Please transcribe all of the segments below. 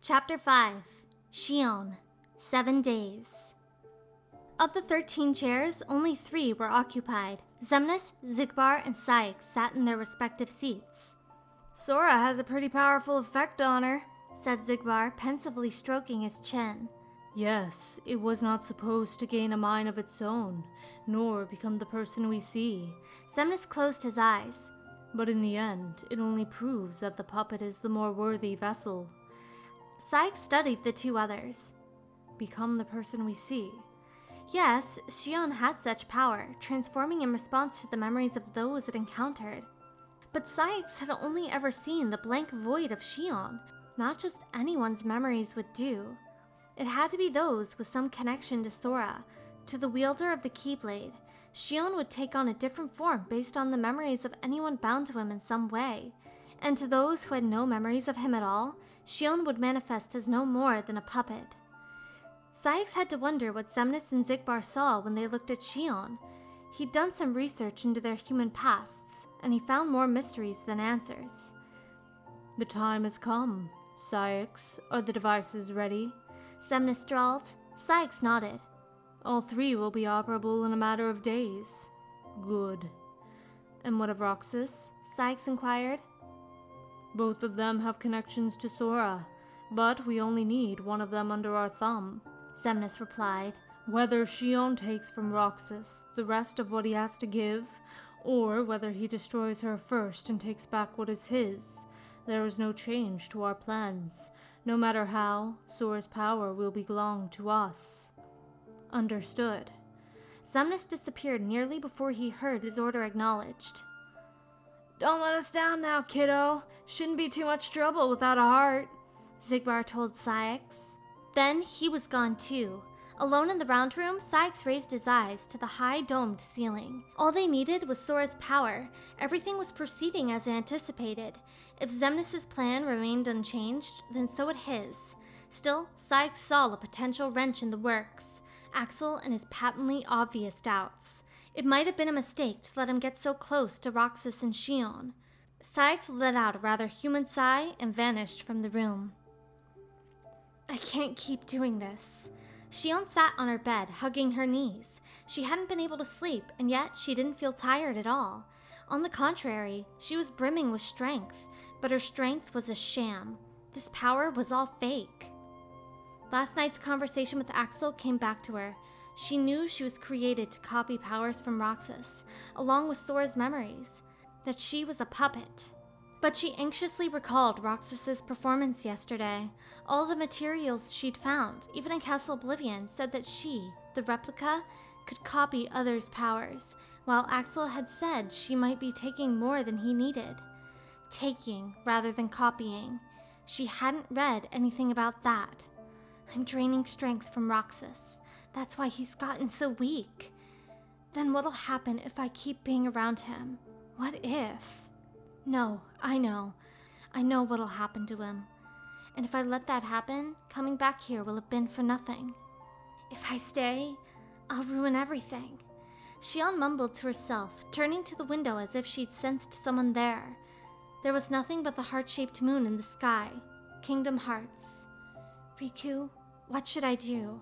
Chapter 5. Shion. 7 days. Of the 13 chairs, only 3 were occupied. Xemnas, Xigbar, and Saix sat in their respective seats. "Sora has a pretty powerful effect on her," said Xigbar, pensively stroking his chin. "Yes, it was not supposed to gain a mind of its own, nor become the person we see." Xemnas closed his eyes. "But in the end, it only proves that the puppet is the more worthy vessel." Saix studied the 2 others. "Become the person we see." Yes, Shion had such power, transforming in response to the memories of those it encountered. But Saix had only ever seen the blank void of Shion. Not just anyone's memories would do. It had to be those with some connection to Sora, to the wielder of the Keyblade. Shion would take on a different form based on the memories of anyone bound to him in some way. And to those who had no memories of him at all, Shion would manifest as no more than a puppet. Saix had to wonder what Xemnas and Xigbar saw when they looked at Shion. He'd done some research into their human pasts, and he found more mysteries than answers. "The time has come. Saix, are the devices ready?" Xemnas drawled. Saix nodded. "All 3 will be operable in a matter of days." "Good. And what of Roxas?" Saix inquired. "Both of them have connections to Sora, but we only need one of them under our thumb," Xemnas replied. "Whether Shion takes from Roxas the rest of what he has to give, or whether he destroys her first and takes back what is his, there is no change to our plans. No matter how, Sora's power will belong to us." "Understood." Xemnas disappeared nearly before he heard his order acknowledged. "Don't let us down now, kiddo. Shouldn't be too much trouble without a heart," Xigbar told Saix. Then he was gone too. Alone in the round room, Saix raised his eyes to the high domed ceiling. All they needed was Sora's power. Everything was proceeding as anticipated. If Xemnas' plan remained unchanged, then so would his. Still, Saix saw a potential wrench in the works. Axel and his patently obvious doubts. It might have been a mistake to let him get so close to Roxas and Shion. Saix let out a rather human sigh and vanished from the room. "I can't keep doing this." Shion sat on her bed, hugging her knees. She hadn't been able to sleep, and yet she didn't feel tired at all. On the contrary, she was brimming with strength, but her strength was a sham. This power was all fake. Last night's conversation with Axel came back to her. She knew she was created to copy powers from Roxas, along with Sora's memories, that she was a puppet. But she anxiously recalled Roxas's performance yesterday. All the materials she'd found, even in Castle Oblivion, said that she, the replica, could copy others' powers, while Axel had said she might be taking more than he needed. Taking rather than copying. She hadn't read anything about that. I'm draining strength from Roxas. That's why he's gotten so weak. Then what'll happen if I keep being around him? What if? No, I know. I know what'll happen to him. And if I let that happen, coming back here will have been for nothing. If I stay, I'll ruin everything. Shion mumbled to herself, turning to the window as if she'd sensed someone there. There was nothing but the heart-shaped moon in the sky. Kingdom Hearts. Riku, what should I do?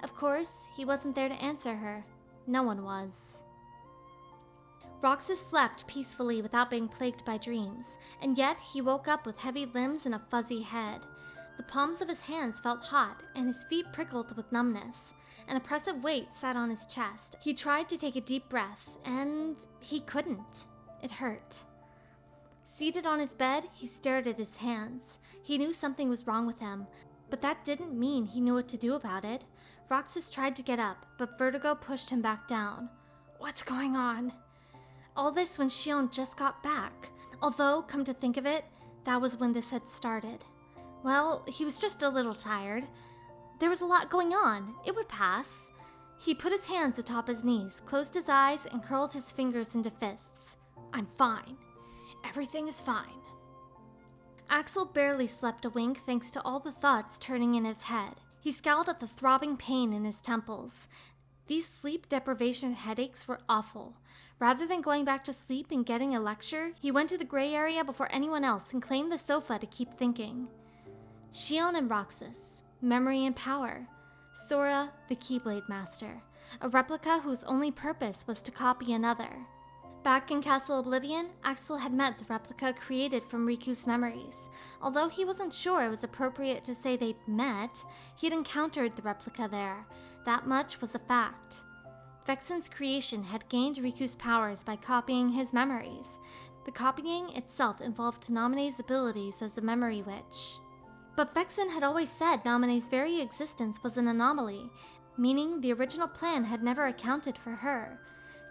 Of course, he wasn't there to answer her. No one was. Roxas slept peacefully without being plagued by dreams, and yet he woke up with heavy limbs and a fuzzy head. The palms of his hands felt hot, and his feet prickled with numbness. An oppressive weight sat on his chest. He tried to take a deep breath, and he couldn't. It hurt. Seated on his bed, he stared at his hands. He knew something was wrong with him, but that didn't mean he knew what to do about it. Roxas tried to get up, but vertigo pushed him back down. What's going on? All this when Shion just got back. Although, come to think of it, that was when this had started. Well, he was just a little tired. There was a lot going on. It would pass. He put his hands atop his knees, closed his eyes, and curled his fingers into fists. I'm fine. Everything is fine. Axel barely slept a wink thanks to all the thoughts turning in his head. He scowled at the throbbing pain in his temples. These sleep deprivation headaches were awful. Rather than going back to sleep and getting a lecture, he went to the gray area before anyone else and claimed the sofa to keep thinking. Shion and Roxas, memory and power. Sora, the Keyblade Master, a replica whose only purpose was to copy another. Back in Castle Oblivion, Axel had met the replica created from Riku's memories. Although he wasn't sure it was appropriate to say they'd met, he'd encountered the replica there. That much was a fact. Vexen's creation had gained Riku's powers by copying his memories. The copying itself involved Naminé's abilities as a memory witch. But Vexen had always said Naminé's very existence was an anomaly, meaning the original plan had never accounted for her.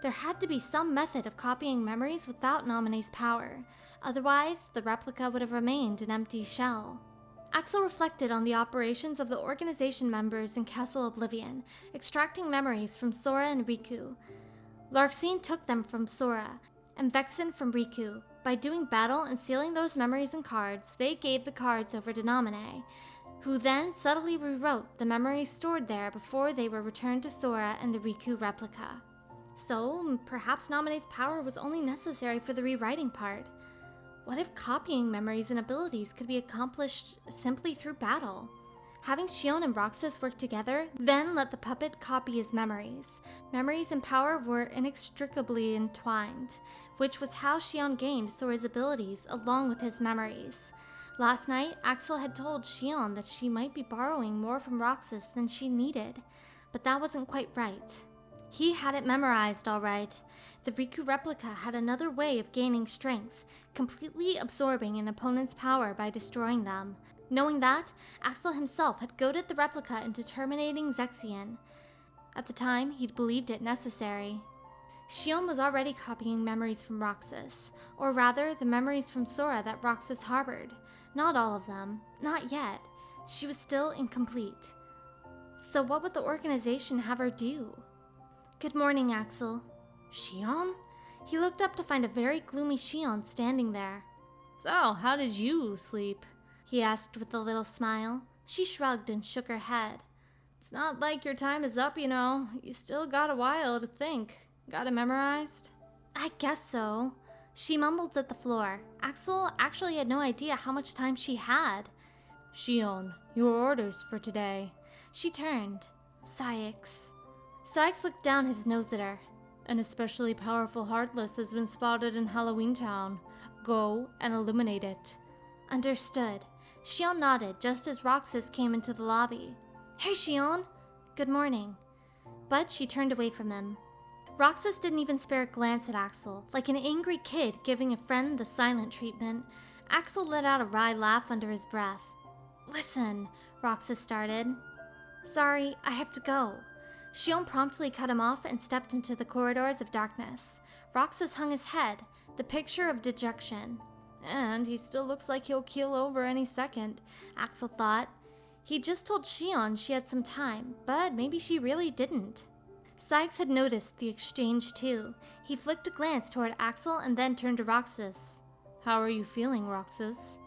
There had to be some method of copying memories without Naminé's power. Otherwise, the replica would have remained an empty shell. Axel reflected on the operations of the organization members in Castle Oblivion, extracting memories from Sora and Riku. Larxene took them from Sora, and Vexen from Riku. By doing battle and sealing those memories in cards, they gave the cards over to Naminé, who then subtly rewrote the memories stored there before they were returned to Sora and the Riku replica. So, perhaps Naminé's power was only necessary for the rewriting part. What if copying memories and abilities could be accomplished simply through battle? Having Shion and Roxas work together, then let the puppet copy his memories. Memories and power were inextricably entwined, which was how Shion gained Sora's abilities along with his memories. Last night, Axel had told Shion that she might be borrowing more from Roxas than she needed, but that wasn't quite right. He had it memorized all right. The Riku replica had another way of gaining strength, completely absorbing an opponent's power by destroying them. Knowing that, Axel himself had goaded the replica into terminating Zexion. At the time, he'd believed it necessary. Shion was already copying memories from Roxas, or rather, the memories from Sora that Roxas harbored. Not all of them. Not yet. She was still incomplete. So what would the organization have her do? Good morning, Axel. Shion? He looked up to find a very gloomy Shion standing there. So, how did you sleep? He asked with a little smile. She shrugged and shook her head. It's not like your time is up, you know. You still got a while to think. Got it memorized? I guess so. She mumbled at the floor. Axel actually had no idea how much time she had. Shion, your orders for today. She turned. Saïx. Saïx looked down his nose at her. An especially powerful Heartless has been spotted in Halloween Town. Go and eliminate it. Understood. Shion nodded just as Roxas came into the lobby. Hey, Shion! Good morning. But she turned away from him. Roxas didn't even spare a glance at Axel, like an angry kid giving a friend the silent treatment. Axel let out a wry laugh under his breath. Listen, Roxas started. Sorry, I have to go. Shion promptly cut him off and stepped into the corridors of darkness. Roxas hung his head, the picture of dejection. And he still looks like he'll keel over any second, Axel thought. He just told Shion she had some time, but maybe she really didn't. Saïx had noticed the exchange too. He flicked a glance toward Axel and then turned to Roxas. How are you feeling, Roxas?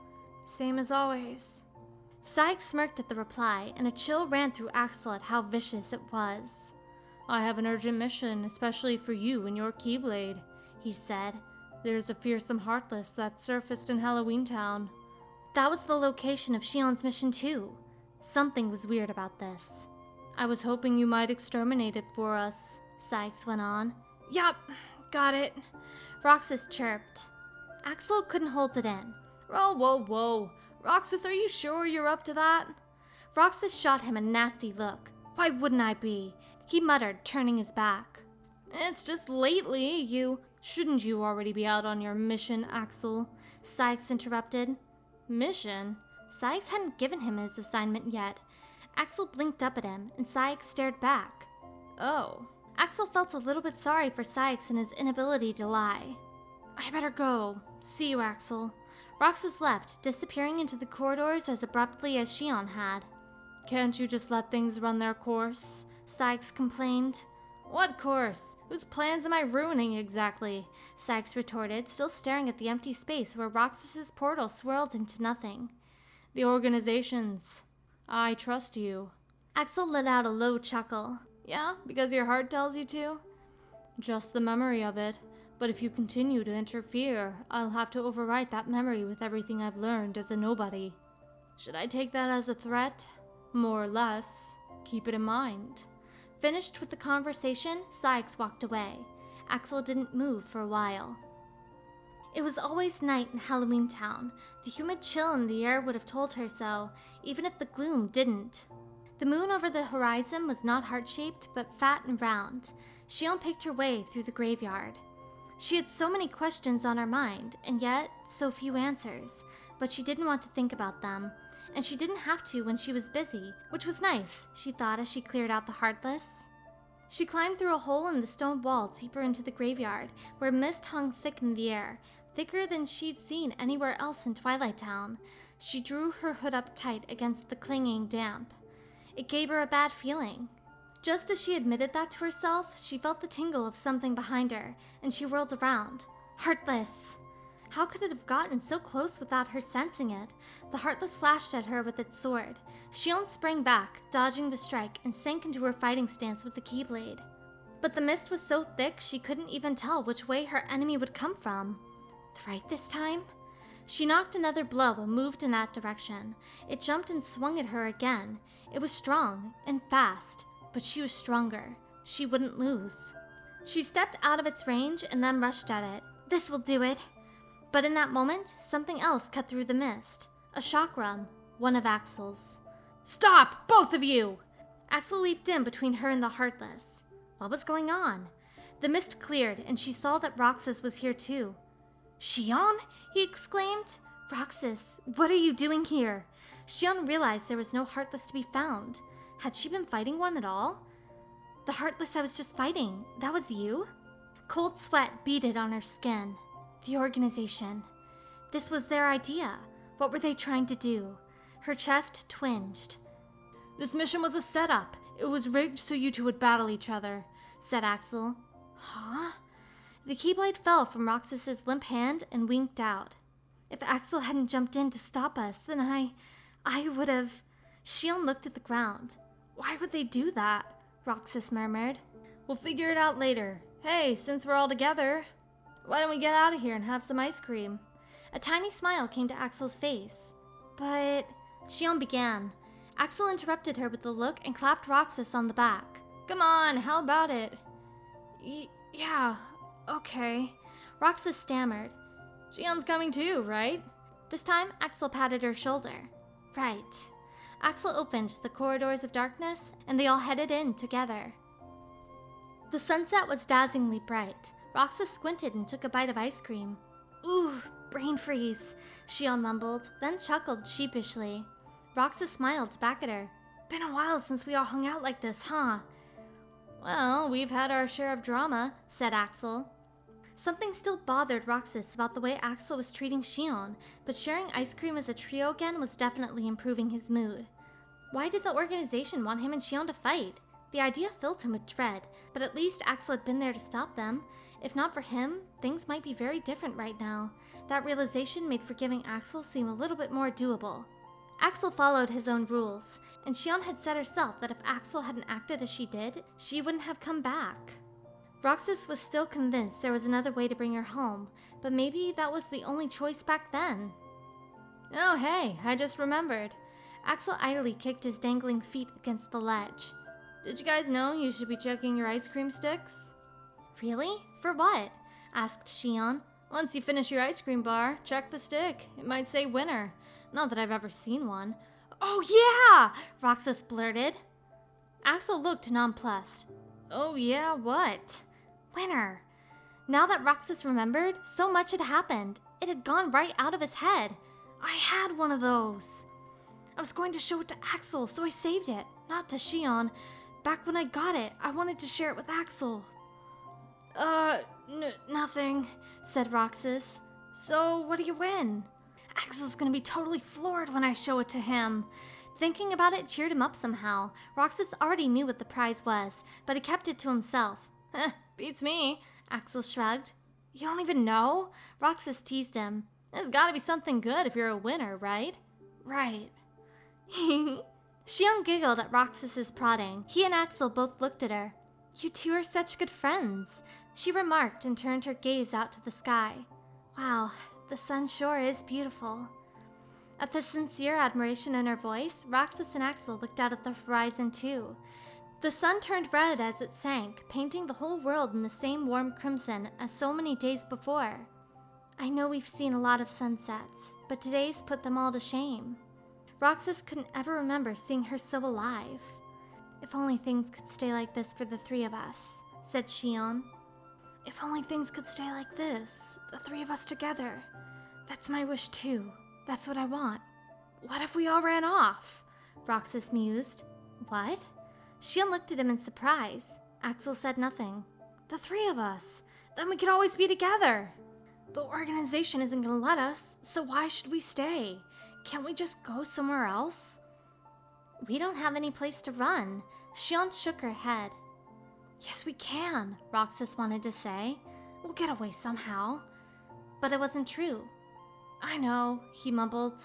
Same as always. Saïx smirked at the reply, and a chill ran through Axel at how vicious it was. I have an urgent mission, especially for you and your Keyblade, he said. There's a fearsome Heartless that surfaced in Halloween Town. That was the location of Shion's mission too. Something was weird about this. I was hoping you might exterminate it for us, Saïx went on. Yup, got it. Roxas chirped. Axel couldn't hold it in. Whoa. Roxas, are you sure you're up to that? Roxas shot him a nasty look. Why wouldn't I be? He muttered, turning his back. It's just lately Shouldn't you already be out on your mission, Axel? Saïx interrupted. Mission? Saïx hadn't given him his assignment yet. Axel blinked up at him, and Saïx stared back. Oh. Axel felt a little bit sorry for Saïx and his inability to lie. I better go. See you, Axel. Roxas left, disappearing into the corridors as abruptly as Shion had. Can't you just let things run their course? Saïx complained. What course? Whose plans am I ruining exactly? Saïx retorted, still staring at the empty space where Roxas's portal swirled into nothing. The organization's. I trust you. Axel let out a low chuckle. Yeah, because your heart tells you to? Just the memory of it. But if you continue to interfere, I'll have to overwrite that memory with everything I've learned as a nobody. Should I take that as a threat? More or less. Keep it in mind. Finished with the conversation, Sykes walked away. Axel didn't move for a while. It was always night in Halloween Town. The humid chill in the air would have told her so, even if the gloom didn't. The moon over the horizon was not heart-shaped, but fat and round. Shion picked her way through the graveyard. She had so many questions on her mind, and yet so few answers, but she didn't want to think about them. And she didn't have to when she was busy, which was nice, she thought as she cleared out the Heartless. She climbed through a hole in the stone wall deeper into the graveyard, where mist hung thick in the air, thicker than she'd seen anywhere else in Twilight Town. She drew her hood up tight against the clinging damp. It gave her a bad feeling. Just as she admitted that to herself, she felt the tingle of something behind her, and she whirled around. Heartless! How could it have gotten so close without her sensing it? The Heartless slashed at her with its sword. Shion sprang back, dodging the strike, and sank into her fighting stance with the keyblade. But the mist was so thick she couldn't even tell which way her enemy would come from. Right this time? She knocked another blow and moved in that direction. It jumped and swung at her again. It was strong and fast, but she was stronger. She wouldn't lose. She stepped out of its range and then rushed at it. This will do it. But in that moment, something else cut through the mist. A chakram, one of Axel's. Stop, both of you! Axel leaped in between her and the Heartless. What was going on? The mist cleared, and she saw that Roxas was here too. Shion? He exclaimed. Roxas, what are you doing here? Shion realized there was no Heartless to be found. Had she been fighting one at all? The Heartless I was just fighting, that was you? Cold sweat beaded on her skin. The organization. This was their idea. What were they trying to do? Her chest twinged. This mission was a setup. It was rigged so you two would battle each other, said Axel. Huh? The keyblade fell from Roxas's limp hand and winked out. If Axel hadn't jumped in to stop us, then I would have... Shion looked at the ground. Why would they do that? Roxas murmured. We'll figure it out later. Hey, since we're all together, why don't we get out of here and have some ice cream? A tiny smile came to Axel's face. But... Shion began. Axel interrupted her with a look and clapped Roxas on the back. Come on, how about it? Yeah, okay. Roxas stammered. Shion's coming too, right? This time, Axel patted her shoulder. Right. Axel opened the corridors of darkness, and they all headed in together. The sunset was dazzlingly bright. Roxas squinted and took a bite of ice cream. Ooh, brain freeze, Shion mumbled, then chuckled sheepishly. Roxas smiled back at her. Been a while since we all hung out like this, huh? Well, we've had our share of drama, said Axel. Something still bothered Roxas about the way Axel was treating Shion, but sharing ice cream as a trio again was definitely improving his mood. Why did the organization want him and Shion to fight? The idea filled him with dread, but at least Axel had been there to stop them. If not for him, things might be very different right now. That realization made forgiving Axel seem a little bit more doable. Axel followed his own rules, and Shion had said herself that if Axel hadn't acted as she did, she wouldn't have come back. Roxas was still convinced there was another way to bring her home, but maybe that was the only choice back then. Oh hey, I just remembered. Axel idly kicked his dangling feet against the ledge. Did you guys know you should be checking your ice cream sticks? Really? For what? Asked Shion. Once you finish your ice cream bar, check the stick. It might say winner. Not that I've ever seen one. Oh yeah! Roxas blurted. Axel looked nonplussed. Oh yeah, what? Winner. Now that Roxas remembered, so much had happened. It had gone right out of his head. I had one of those. I was going to show it to Axel, so I saved it. Not to Shion. Back when I got it, I wanted to share it with Axel. Nothing, said Roxas. So, what do you win? Axel's gonna be totally floored when I show it to him. Thinking about it cheered him up somehow. Roxas already knew what the prize was, but he kept it to himself. Beats me, Axel shrugged. You don't even know? Roxas teased him. There's gotta be something good if you're a winner, right? Right. Shion giggled at Roxas's prodding. He and Axel both looked at her. You two are such good friends, she remarked and turned her gaze out to the sky. Wow, the sun sure is beautiful. At the sincere admiration in her voice, Roxas and Axel looked out at the horizon too. The sun turned red as it sank, painting the whole world in the same warm crimson as so many days before. I know we've seen a lot of sunsets, but today's put them all to shame. Roxas couldn't ever remember seeing her so alive. If only things could stay like this for the three of us, said Shion. If only things could stay like this, the three of us together. That's my wish too. That's what I want. What if we all ran off? Roxas mused. What? Shion looked at him in surprise. Axel said nothing. The three of us. Then we could always be together. The organization isn't gonna let us, so why should we stay? Can't we just go somewhere else? We don't have any place to run. Shion shook her head. Yes, we can, Roxas wanted to say. We'll get away somehow. But it wasn't true. I know, he mumbled.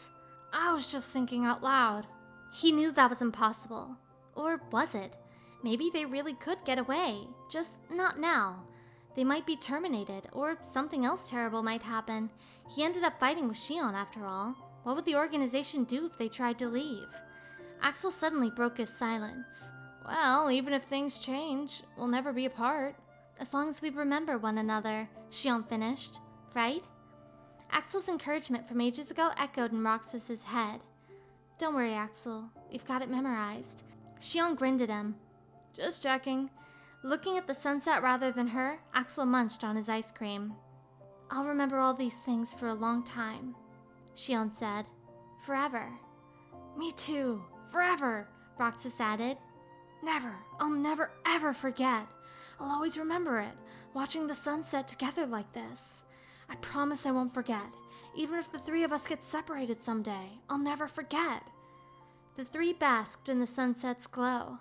I was just thinking out loud. He knew that was impossible. Or was it? Maybe they really could get away, just not now. They might be terminated, or something else terrible might happen. He ended up fighting with Shion after all. What would the organization do if they tried to leave? Axel suddenly broke his silence. Well, even if things change, we'll never be apart. As long as we remember one another, Shion finished, right? Axel's encouragement from ages ago echoed in Roxas's head. Don't worry, Axel. We've got it memorized. Shion grinned at him. Just checking. Looking at the sunset rather than her, Axel munched on his ice cream. I'll remember all these things for a long time, Shion said. Forever. Me too. Forever, Roxas added. Never. I'll never ever forget. I'll always remember it, watching the sunset together like this. I promise I won't forget. Even if the three of us get separated someday, I'll never forget. The three basked in the sunset's glow.